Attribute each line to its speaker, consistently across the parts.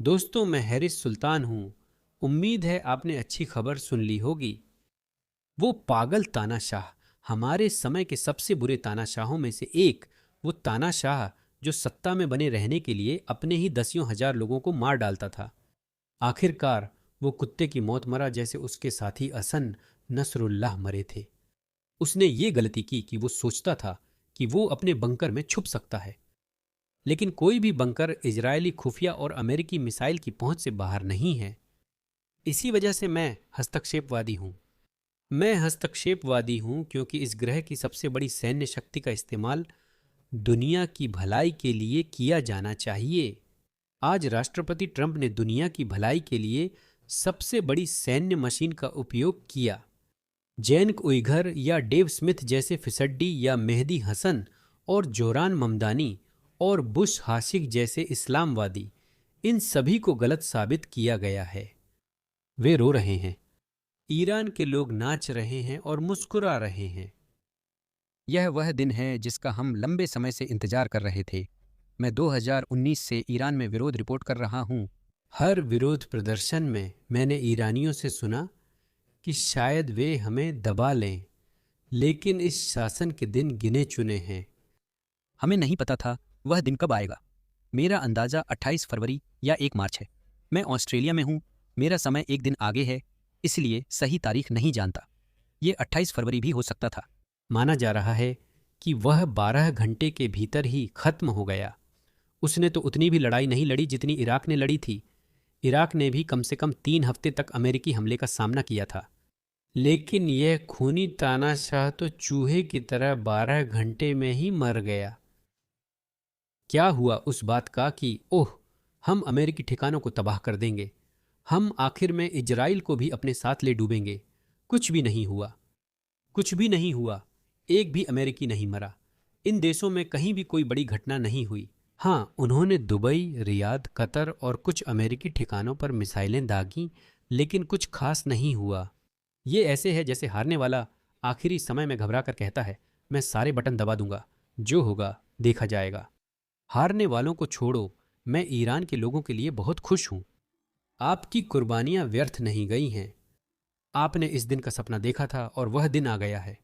Speaker 1: दोस्तों, मैं हैरिस सुल्तान हूँ। उम्मीद है आपने अच्छी खबर सुन ली होगी। वो पागल तानाशाह, हमारे समय के सबसे बुरे तानाशाहों में से एक। वो तानाशाह जो सत्ता में बने रहने के लिए अपने ही दसियों हजार लोगों को मार डालता था। आखिरकार वो कुत्ते की मौत मरा जैसे उसके साथी हसन नसरुल्लाह मरे थे। उसने ये गलती की कि वो सोचता था कि वो अपने बंकर में छुप सकता है। लेकिन कोई भी बंकर इजरायली खुफिया और अमेरिकी मिसाइल की पहुंच से बाहर नहीं है। इसी वजह से मैं हस्तक्षेपवादी हूं क्योंकि इस ग्रह की सबसे बड़ी सैन्य शक्ति का इस्तेमाल दुनिया की भलाई के लिए किया जाना चाहिए। आज राष्ट्रपति ट्रंप ने दुनिया की भलाई के लिए सबसे बड़ी सैन्य मशीन का उपयोग किया। जैनक उइघर या डेव स्मिथ जैसे फिसड्डी या मेहदी हसन और जोरान ममदानी और बुश हाशिक जैसे इस्लामवादी, इन सभी को गलत साबित किया गया है। वे रो रहे हैं। ईरान के लोग नाच रहे हैं और मुस्कुरा रहे हैं।
Speaker 2: यह वह दिन है जिसका हम लंबे समय से इंतजार कर रहे थे। मैं 2019 से ईरान में विरोध रिपोर्ट कर रहा हूँ।
Speaker 1: हर विरोध प्रदर्शन में मैंने ईरानियों से सुना कि शायद वे हमें दबा लें, लेकिन इस शासन के दिन गिने चुने हैं।
Speaker 2: हमें नहीं पता था वह दिन कब आएगा। मेरा अंदाज़ा 28 फरवरी या 1 मार्च है। मैं ऑस्ट्रेलिया में हूँ। मेरा समय एक दिन आगे है, इसलिए सही तारीख नहीं जानता। ये 28 फरवरी भी हो सकता था।
Speaker 1: माना जा रहा है कि वह 12 घंटे के भीतर ही खत्म हो गया। उसने तो उतनी भी लड़ाई नहीं लड़ी जितनी इराक ने लड़ी थी। इराक ने भी कम से कम 3 हफ्ते तक अमेरिकी हमले का सामना किया था। लेकिन यह खूनी तानाशाह तो चूहे की तरह 12 घंटे में ही मर गया। क्या हुआ उस बात का कि ओह, हम अमेरिकी ठिकानों को तबाह कर देंगे, हम आखिर में इजराइल को भी अपने साथ ले डूबेंगे। कुछ भी नहीं हुआ। कुछ भी नहीं हुआ। एक भी अमेरिकी नहीं मरा। इन देशों में कहीं भी कोई बड़ी घटना नहीं हुई। हाँ, उन्होंने दुबई, रियाद, कतर और कुछ अमेरिकी ठिकानों पर मिसाइलें दागीं, लेकिन कुछ खास नहीं हुआ। ये ऐसे है जैसे हारने वाला आखिरी समय में घबरा कर कहता है, मैं सारे बटन दबा दूंगा, जो होगा देखा जाएगा। हारने वालों को छोड़ो, मैं ईरान के लोगों के लिए बहुत खुश हूं। आपकी कुर्बानियां व्यर्थ नहीं गई हैं। आपने इस दिन का सपना देखा था और वह दिन आ गया है।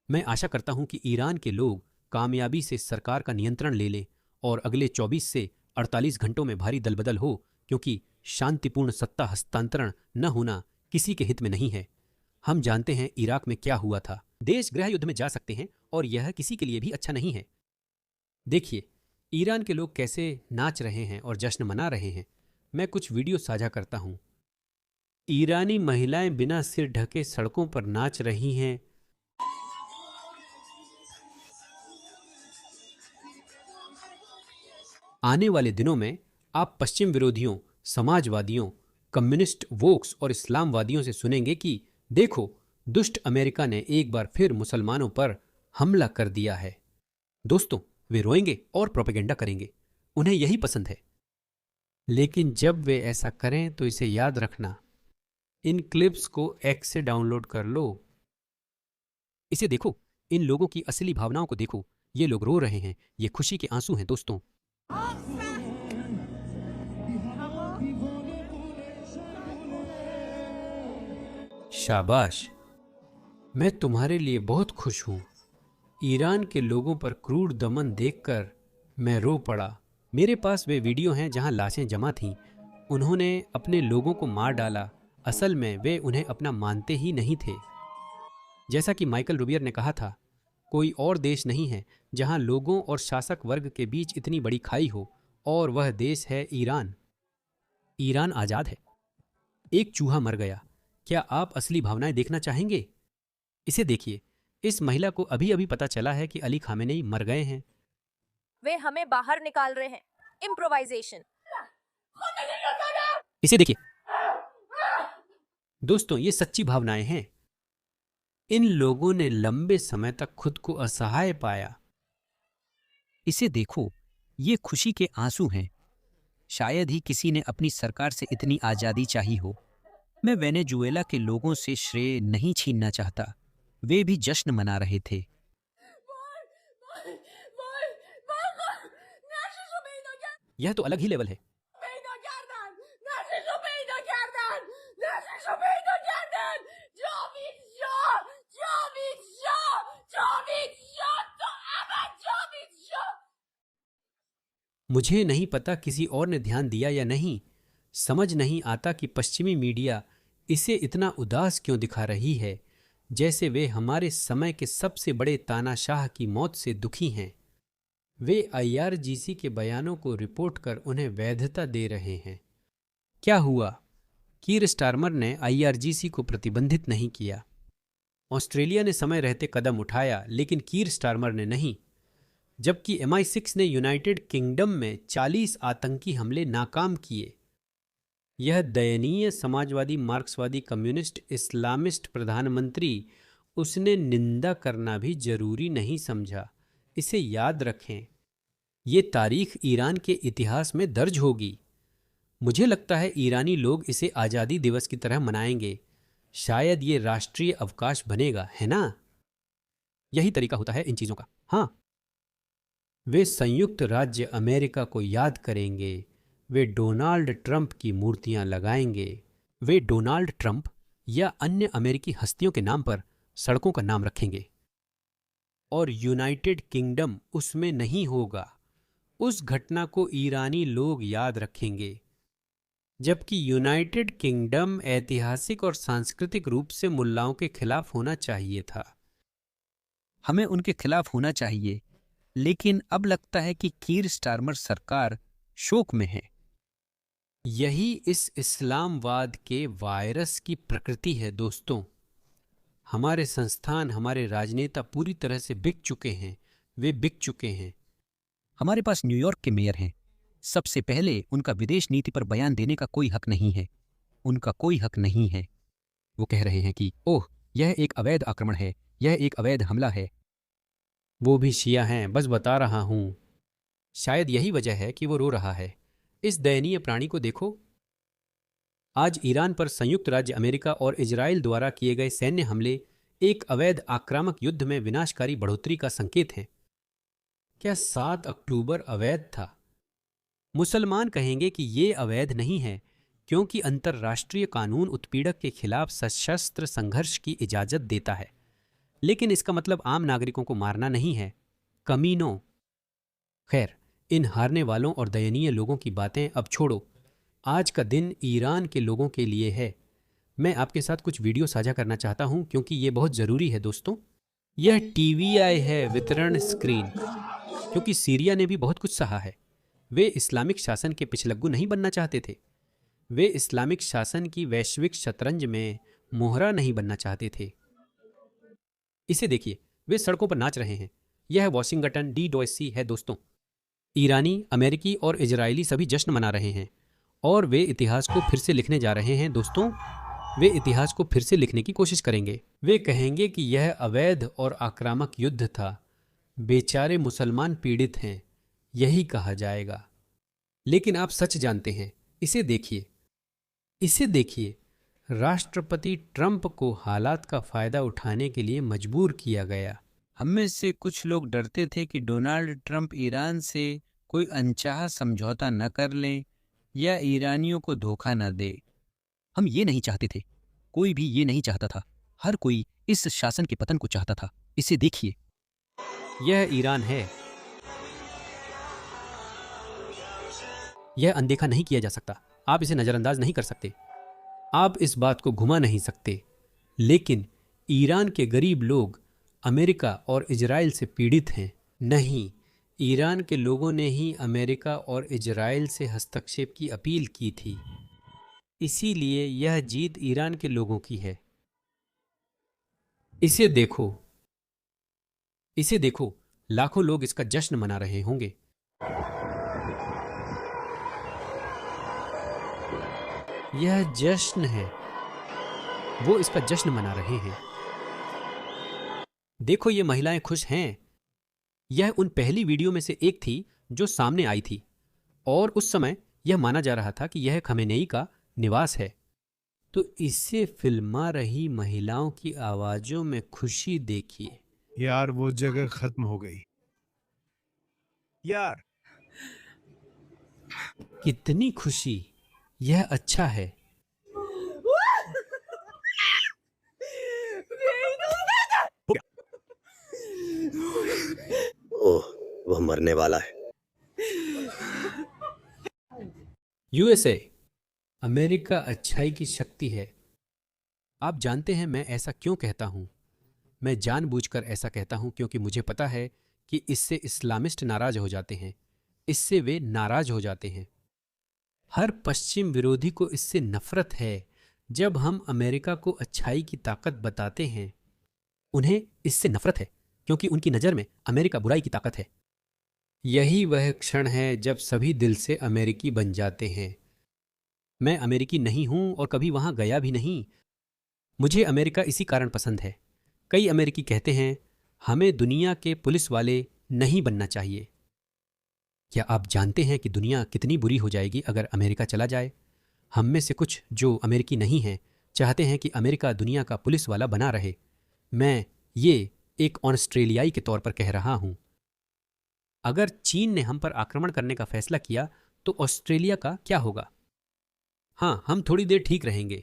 Speaker 1: मैं आशा करता हूं कि ईरान के लोग कामयाबी से सरकार का नियंत्रण ले लें और अगले 24 से 48 घंटों में भारी दलबदल हो, क्योंकि शांतिपूर्ण सत्ता हस्तांतरण न होना किसी के हित में नहीं है। हम जानते हैं इराक में क्या हुआ था। देश गृह युद्ध में जा सकते हैं और यह किसी के लिए भी अच्छा नहीं है। देखिए, ईरान के लोग कैसे नाच रहे हैं और जश्न मना रहे हैं। मैं कुछ वीडियो साझा करता हूं। ईरानी महिलाएं बिना सिर ढके सड़कों पर नाच रही हैं। आने वाले दिनों में आप पश्चिम विरोधियों, समाजवादियों, कम्युनिस्ट वोक्स और इस्लामवादियों से सुनेंगे कि देखो, दुष्ट अमेरिका ने एक बार फिर मुसलमानों पर हमला कर दिया है। दोस्तों, वे रोएंगे और प्रोपेगेंडा करेंगे। उन्हें यही पसंद है। लेकिन जब वे ऐसा करें तो इसे याद रखना, इन क्लिप्स को एक्स से डाउनलोड कर लो। इसे देखो, इन लोगों की असली भावनाओं को देखो। ये लोग रो रहे हैं, ये खुशी के आंसू हैं दोस्तों। शाबाश, मैं तुम्हारे लिए बहुत खुश हूं। ईरान के लोगों पर क्रूर दमन देखकर मैं रो पड़ा। मेरे पास वे वीडियो हैं जहां लाशें जमा थीं। उन्होंने अपने लोगों को मार डाला। असल में वे उन्हें अपना मानते ही नहीं थे। जैसा कि माइकल रूबियर ने कहा था, कोई और देश नहीं है जहां लोगों और शासक वर्ग के बीच इतनी बड़ी खाई हो, और वह देश है ईरान। ईरान आज़ाद है। एक चूहा मर गया। क्या आप असली भावनाएं देखना चाहेंगे? इसे देखिए। इस महिला को अभी अभी पता चला है कि अली खामेनेई मर गए हैं।
Speaker 3: वे हमें बाहर निकाल रहे हैं। इम्प्रोवाइजेशन।
Speaker 1: इसे देखिए। दोस्तों, ये सच्ची भावनाएं हैं। इन लोगों ने लंबे समय तक खुद को असहाय पाया।
Speaker 2: इसे देखो, ये खुशी के आंसू हैं। शायद ही किसी ने अपनी सरकार से इतनी आज़ादी चाही हो। मैं वेनेजुएला के लोगों से श्रेय नहीं छीनना चाहता। वे भी जश्न मना रहे थे।
Speaker 1: यह तो अलग ही लेवल है। मुझे नहीं पता किसी और ने ध्यान दिया या नहीं। समझ नहीं आता कि पश्चिमी मीडिया इसे इतना उदास क्यों दिखा रही है, जैसे वे हमारे समय के सबसे बड़े तानाशाह की मौत से दुखी हैं। वे आईआरजीसी के बयानों को रिपोर्ट कर उन्हें वैधता दे रहे हैं। क्या हुआ? कीर स्टारमर ने आईआरजीसी को प्रतिबंधित नहीं किया। ऑस्ट्रेलिया ने समय रहते कदम उठाया, लेकिन कीर स्टारमर ने नहीं। जबकि MI6 ने यूनाइटेड किंगडम में 40 आतंकी हमले नाकाम किए। यह दयनीय समाजवादी, मार्क्सवादी, कम्युनिस्ट, इस्लामिस्ट प्रधानमंत्री उसने निंदा करना भी जरूरी नहीं समझा। इसे याद रखें, ये तारीख ईरान के इतिहास में दर्ज होगी। मुझे लगता है ईरानी लोग इसे आज़ादी दिवस की तरह मनाएंगे। शायद ये राष्ट्रीय अवकाश बनेगा, है ना? यही तरीका होता है इन चीज़ों का। हाँ, वे संयुक्त राज्य अमेरिका को याद करेंगे। वे डोनाल्ड ट्रंप की मूर्तियां लगाएंगे। वे डोनाल्ड ट्रंप या अन्य अमेरिकी हस्तियों के नाम पर सड़कों का नाम रखेंगे। और यूनाइटेड किंगडम उसमें नहीं होगा। उस घटना को ईरानी लोग याद रखेंगे। जबकि यूनाइटेड किंगडम ऐतिहासिक और सांस्कृतिक रूप से मुल्लाओं के खिलाफ होना चाहिए था।
Speaker 2: हमें उनके खिलाफ होना चाहिए, लेकिन अब लगता है कि कीर स्टारमर सरकार शोक में है।
Speaker 1: यही इस इस्लामवाद के वायरस की प्रकृति है दोस्तों। हमारे संस्थान, हमारे राजनेता पूरी तरह से बिक चुके हैं। वे बिक चुके हैं।
Speaker 2: हमारे पास न्यूयॉर्क के मेयर हैं। सबसे पहले उनका विदेश नीति पर बयान देने का कोई हक नहीं है। उनका कोई हक नहीं है। वो कह रहे हैं कि ओह, यह एक अवैध आक्रमण है, यह एक अवैध हमला है।
Speaker 1: वो भी शिया हैं, बस बता रहा हूं। शायद यही वजह है कि वो रो रहा है। इस दयनीय प्राणी को देखो। आज ईरान पर संयुक्त राज्य अमेरिका और इजराइल द्वारा किए गए सैन्य हमले एक अवैध आक्रामक युद्ध में विनाशकारी बढ़ोतरी का संकेत हैं। क्या 7 अक्टूबर अवैध था? मुसलमान कहेंगे कि ये अवैध नहीं है, क्योंकि अंतर्राष्ट्रीय कानून उत्पीड़क के खिलाफ सशस्त्र संघर्ष की इजाजत देता है। लेकिन इसका मतलब आम नागरिकों को मारना नहीं है। कमीनों। खैर, इन हारने वालों और दयनीय लोगों की बातें अब छोड़ो। आज का दिन ईरान के लोगों के लिए है। मैं आपके साथ कुछ वीडियो साझा करना चाहता हूं, क्योंकि ये बहुत ज़रूरी है दोस्तों। यह TVI है, वितरण स्क्रीन। क्योंकि सीरिया ने भी बहुत कुछ सहा है। वे इस्लामिक शासन के पिछलग्गू नहीं बनना चाहते थे। वे इस्लामिक शासन की वैश्विक शतरंज में मोहरा नहीं बनना चाहते थे। इसे देखिए, वे सड़कों पर नाच रहे हैं। यह वॉशिंगटन DOC है दोस्तों। ईरानी, अमेरिकी और इजरायली सभी जश्न मना रहे हैं और वे इतिहास को फिर से लिखने जा रहे हैं दोस्तों। वे इतिहास को फिर से लिखने की कोशिश करेंगे। वे कहेंगे कि यह अवैध और आक्रामक युद्ध था। बेचारे मुसलमान पीड़ित हैं, यही कहा जाएगा। लेकिन आप सच जानते हैं। इसे देखिए, इसे देखिए। राष्ट्रपति ट्रंप को हालात का फायदा उठाने के लिए मजबूर किया गया।
Speaker 2: हम में से कुछ लोग डरते थे कि डोनाल्ड ट्रंप ईरान से कोई अनचाहा समझौता न कर लें या ईरानियों को धोखा न दे। हम ये नहीं चाहते थे। कोई भी ये नहीं चाहता था। हर कोई इस शासन के पतन को चाहता था। इसे देखिए।
Speaker 1: यह ईरान है। यह अनदेखा नहीं किया जा सकता। आप इसे नज़रअंदाज नहीं कर सकते। आप इस बात को घुमा नहीं सकते। लेकिन ईरान के गरीब लोग अमेरिका और इजराइल से पीड़ित हैं। नहीं, ईरान के लोगों ने ही अमेरिका और इजराइल से हस्तक्षेप की अपील की थी। इसीलिए यह जीत ईरान के लोगों की है। इसे देखो, इसे देखो। लाखों लोग इसका जश्न मना रहे होंगे। यह जश्न है। वो इसका जश्न मना रहे हैं। देखो, ये महिलाएं खुश हैं। यह उन पहली वीडियो में से एक थी जो सामने आई थी, और उस समय यह माना जा रहा था कि यह खमेनेई का निवास है। तो इसे फिल्मा रही महिलाओं की आवाजों में खुशी देखिए।
Speaker 4: यार, वो जगह खत्म हो गई यार।
Speaker 1: कितनी खुशी। यह अच्छा है।
Speaker 5: ओह, वह मरने वाला है।
Speaker 1: यूएसए, अमेरिका अच्छाई की शक्ति है। आप जानते हैं मैं ऐसा क्यों कहता हूं? मैं जानबूझकर ऐसा कहता हूं क्योंकि मुझे पता है कि इससे इस्लामिस्ट नाराज हो जाते हैं, इससे वे नाराज हो जाते हैं। हर पश्चिम विरोधी को इससे नफरत है। जब हम अमेरिका को अच्छाई की ताकत बताते हैं, उन्हें इससे नफरत है क्योंकि उनकी नज़र में अमेरिका बुराई की ताकत है। यही वह क्षण है जब सभी दिल से अमेरिकी बन जाते हैं। मैं अमेरिकी नहीं हूं और कभी वहां गया भी नहीं। मुझे अमेरिका इसी कारण पसंद है। कई अमेरिकी कहते हैं हमें दुनिया के पुलिस वाले नहीं बनना चाहिए। क्या आप जानते हैं कि दुनिया कितनी बुरी हो जाएगी अगर अमेरिका चला जाए? हम में से कुछ जो अमेरिकी नहीं हैं चाहते हैं कि अमेरिका दुनिया का पुलिस वाला बना रहे। मैं ये एक ऑस्ट्रेलियाई के तौर पर कह रहा हूं। अगर चीन ने हम पर आक्रमण करने का फैसला किया तो ऑस्ट्रेलिया का क्या होगा? हाँ, हम थोड़ी देर ठीक रहेंगे,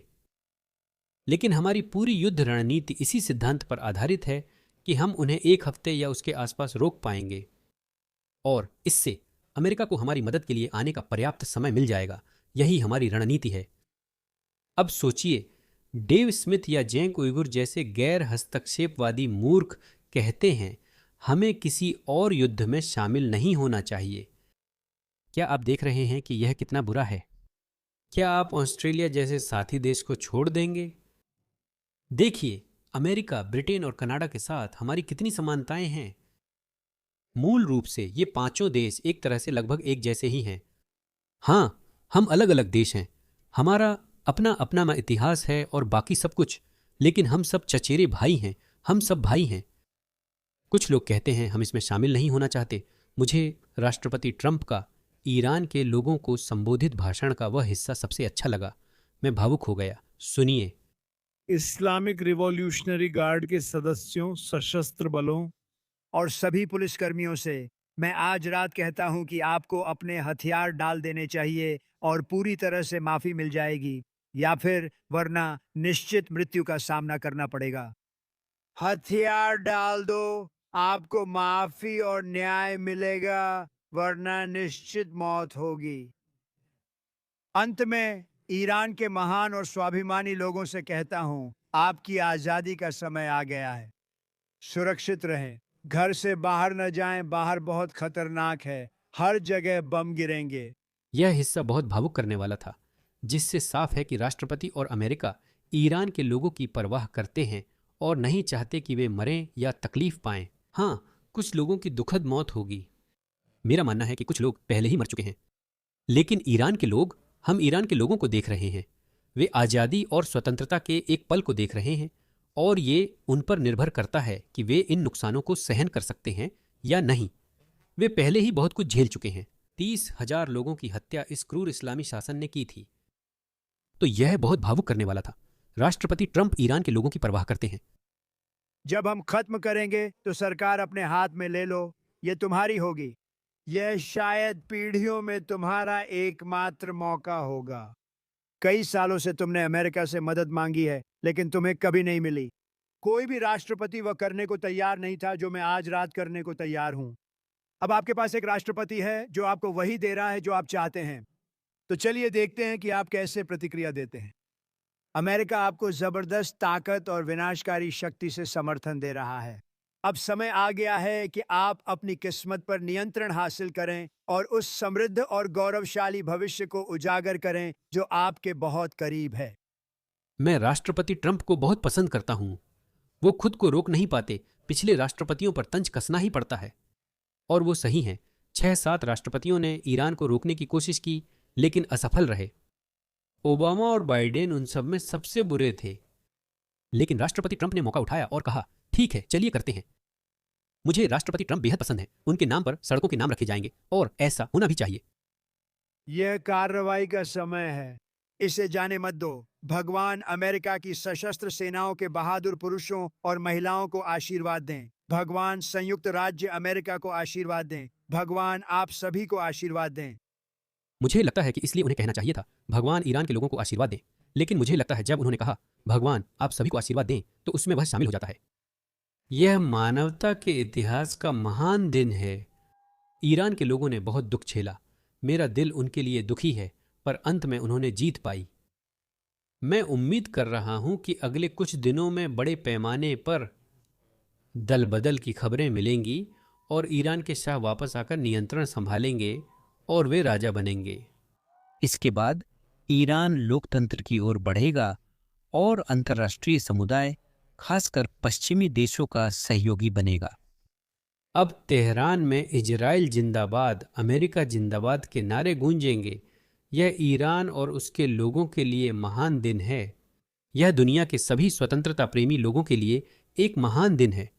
Speaker 1: लेकिन हमारी पूरी युद्ध रणनीति इसी सिद्धांत पर आधारित है कि हम उन्हें एक हफ्ते या उसके आसपास रोक पाएंगे और इससे अमेरिका को हमारी मदद के लिए आने का पर्याप्त समय मिल जाएगा। यही हमारी रणनीति है। अब सोचिए, डेव स्मिथ या जेंग उइगुर जैसे गैर हस्तक्षेपवादी मूर्ख कहते हैं हमें किसी और युद्ध में शामिल नहीं होना चाहिए। क्या आप देख रहे हैं कि यह कितना बुरा है? क्या आप ऑस्ट्रेलिया जैसे साथी देश को छोड़ देंगे? देखिए, अमेरिका, ब्रिटेन और कनाडा के साथ हमारी कितनी समानताएं हैं। मूल रूप से ये पांचों देश एक तरह से लगभग एक जैसे ही हैं। हाँ, हम अलग अलग देश हैं, हमारा अपना अपना इतिहास है और बाकी सब कुछ, लेकिन हम सब चचेरे भाई हैं। हम सब भाई हैं। कुछ लोग कहते हैं हम इसमें शामिल नहीं होना चाहते। मुझे राष्ट्रपति ट्रंप का ईरान के लोगों को संबोधित भाषण का वह हिस्सा सबसे अच्छा लगा। मैं भावुक हो गया। सुनिए।
Speaker 4: इस्लामिक रिवॉल्यूशनरी गार्ड के सदस्यों, सशस्त्र बलों
Speaker 5: और सभी पुलिसकर्मियों से मैं आज रात कहता हूं कि आपको अपने हथियार डाल देने चाहिए और पूरी तरह से माफी मिल जाएगी, या फिर वरना निश्चित मृत्यु का सामना करना पड़ेगा। हथियार डाल दो, आपको माफी और न्याय मिलेगा, वरना निश्चित मौत होगी। अंत में ईरान के महान और स्वाभिमानी लोगों से कहता हूं, आपकी आजादी का समय आ गया है। सुरक्षित रहें, घर से बाहर न जाएं, बाहर बहुत खतरनाक है, हर जगह बम गिरेंगे।
Speaker 1: यह हिस्सा बहुत भावुक करने वाला था, जिससे साफ है कि राष्ट्रपति और अमेरिका ईरान के लोगों की परवाह करते हैं और नहीं चाहते कि वे मरें या तकलीफ पाएं। हाँ, कुछ लोगों की दुखद मौत होगी। मेरा मानना है कि कुछ लोग पहले ही मर चुके हैं, लेकिन ईरान के लोग, हम ईरान के लोगों को देख रहे हैं। वे आज़ादी और स्वतंत्रता के एक पल को देख रहे हैं और ये उन पर निर्भर करता है कि वे इन नुकसानों को सहन कर सकते हैं या नहीं। वे पहले ही बहुत कुछ झेल चुके हैं। 30,000 लोगों की हत्या इस क्रूर इस्लामी शासन ने की थी। तो यह बहुत भावुक करने वाला था। राष्ट्रपति ट्रंप ईरान के लोगों की परवाह करते हैं।
Speaker 5: जब हम खत्म करेंगे तो सरकार अपने हाथ में ले लो, ये तुम्हारी होगी। यह शायद पीढ़ियों में तुम्हारा एकमात्र मौका होगा। कई सालों से तुमने अमेरिका से मदद मांगी है, लेकिन तुम्हें कभी नहीं मिली। कोई भी राष्ट्रपति वह करने को तैयार नहीं था जो मैं आज रात करने को तैयार हूं। अब आपके पास एक राष्ट्रपति है जो आपको वही दे रहा है जो आप चाहते हैं। तो चलिए देखते हैं कि आप कैसे प्रतिक्रिया देते हैं। अमेरिका आपको जबरदस्त ताकत और विनाशकारी शक्ति से समर्थन दे रहा है। अब समय आ गया है कि आप अपनी किस्मत पर नियंत्रण हासिल करें और उस समृद्ध और गौरवशाली भविष्य को उजागर करें जो आपके बहुत करीब है।
Speaker 1: मैं राष्ट्रपति ट्रंप को बहुत पसंद करता हूं। वो खुद को रोक नहीं पाते। पिछले राष्ट्रपतियों पर तंज कसना ही पड़ता है। और वो सही हैं। 6-7 राष्ट्रपतियों ने ईरान को रोकने की कोशिश की, लेकिन असफल रहे। ओबामा और बाइडेन उन सब में सबसे बुरे थे। लेकिन राष्ट्रपति ट्रंप ने मौका उठाया और कहा, ठीक है, चलिए करते हैं। मुझे राष्ट्रपति ट्रंप बेहद पसंद हैं। उनके नाम पर सड़कों के नाम रखे जाएंगे और ऐसा होना भी चाहिए।
Speaker 5: यह कार्रवाई का समय है, इसे जाने मत दो। भगवान अमेरिका की सशस्त्र सेनाओं के बहादुर पुरुषों और महिलाओं को आशीर्वाद दें। भगवान संयुक्त राज्य अमेरिका को आशीर्वाद दें। भगवान आप सभी को आशीर्वाद दें।
Speaker 1: मुझे लगता है कि इसलिए उन्हें कहना चाहिए था, भगवान ईरान के लोगों को आशीर्वाद दें। लेकिन मुझे लगता है जब उन्होंने कहा, भगवान आप सभी को आशीर्वाद दें, तो उसमें वह शामिल हो जाता है। यह मानवता के इतिहास का महान दिन है। ईरान के लोगों ने बहुत दुख झेला। मेरा दिल उनके लिए दुखी है पर अंत में उन्होंने जीत पाई। मैं उम्मीद कर रहा हूं कि अगले कुछ दिनों में बड़े पैमाने पर दल बदल की खबरें मिलेंगी और ईरान के शाह वापस आकर नियंत्रण संभालेंगे और वे राजा बनेंगे।
Speaker 2: इसके बाद ईरान लोकतंत्र की ओर बढ़ेगा और अंतर्राष्ट्रीय समुदाय, खासकर पश्चिमी देशों का सहयोगी बनेगा।
Speaker 1: अब तेहरान में इजराइल जिंदाबाद, अमेरिका जिंदाबाद के नारे गूंजेंगे। यह ईरान और उसके लोगों के लिए महान दिन है। यह दुनिया के सभी स्वतंत्रता प्रेमी लोगों के लिए एक महान दिन है।